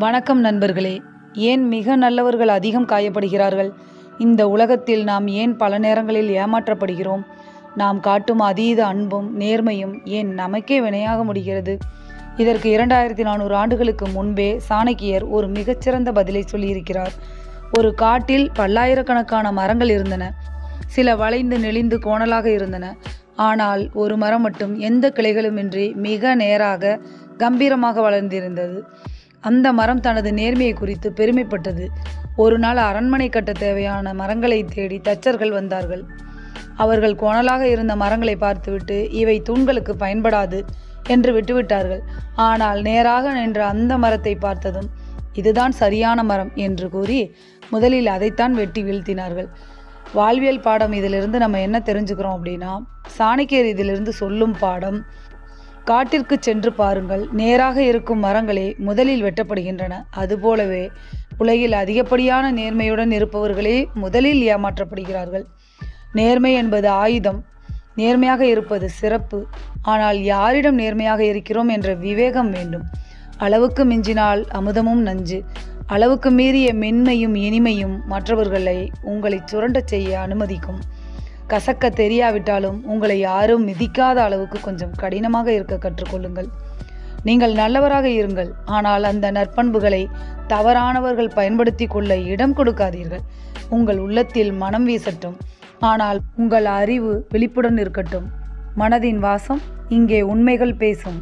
வணக்கம் நண்பர்களே. ஏன் மிக நல்லவர்கள் அதிகம் காயப்படுகிறார்கள்? இந்த உலகத்தில் நாம் ஏன் பல நேரங்களில் ஏமாற்றப்படுகிறோம்? நாம் காட்டும் அதீத அன்பும் நேர்மையும் ஏன் நமக்கே வினையாக முடிகிறது? இதற்கு 2400 ஆண்டுகளுக்கு முன்பே சாணக்கியர் ஒரு மிகச்சிறந்த பதிலை சொல்லியிருக்கிறார். ஒரு காட்டில் பல்லாயிரக்கணக்கான மரங்கள் இருந்தன. சில வளைந்து நெளிந்து கோணலாக இருந்தன. ஆனால் ஒரு மரம் மட்டும் எந்த கிளைகளுமின்றி மிக நேராக கம்பீரமாக வளர்ந்திருந்தது. அந்த மரம் தனது நேர்மையை குறித்து பெருமைப்பட்டது. ஒரு நாள் அரண்மனை கட்ட தேவையான மரங்களை தேடி தச்சர்கள் வந்தார்கள். அவர்கள் கோணலாக இருந்த மரங்களை பார்த்துவிட்டு இவை தூண்களுக்கு பயன்படாது என்று விட்டுவிட்டார்கள். ஆனால் நேராக நின்ற அந்த மரத்தை பார்த்ததும் இதுதான் சரியான மரம் என்று கூறி முதலில் அதைத்தான் வெட்டி வீழ்த்தினார்கள். வாழ்வியல் பாடம் இதிலிருந்து நம்ம என்ன தெரிஞ்சுக்கிறோம் அப்படின்னா, சாணக்கியர் இதிலிருந்து சொல்லும் பாடம், காட்டிற்கு சென்று பாருங்கள், நேராக இருக்கும் மரங்களே முதலில் வெட்டப்படுகின்றன. அதுபோலவே உலகில் அதிகப்படியான நேர்மையுடன் இருப்பவர்களே முதலில் ஏமாற்றப்படுகிறார்கள். நேர்மை என்பது ஆயுதம். நேர்மையாக இருப்பது சிறப்பு. ஆனால் யாரிடம் நேர்மையாக இருக்கிறோம் என்ற விவேகம் வேண்டும். அளவுக்கு மிஞ்சினால் அமுதமும் நஞ்சு. அளவுக்கு மீறிய மென்மையும் இனிமையும் மற்றவர்களை உங்களை சுரண்டச் செய்ய அனுமதிக்கும். கசக்க தெரியாவிட்டாலும் உங்களை யாரும் மிதிக்காத அளவுக்கு கொஞ்சம் கடினமாக இருக்க கற்றுக்கொள்ளுங்கள். நீங்கள் நல்லவராக இருங்கள். ஆனால் அந்த நற்பண்புகளை தவறானவர்கள் பயன்படுத்தி கொள்ள இடம் கொடுக்காதீர்கள். உங்கள் உள்ளத்தில் மனம் வீசட்டும். ஆனால் உங்கள் அறிவு விழிப்புடன் இருக்கட்டும். மனதின் வாசம் இங்கே உண்மைகள் பேசும்.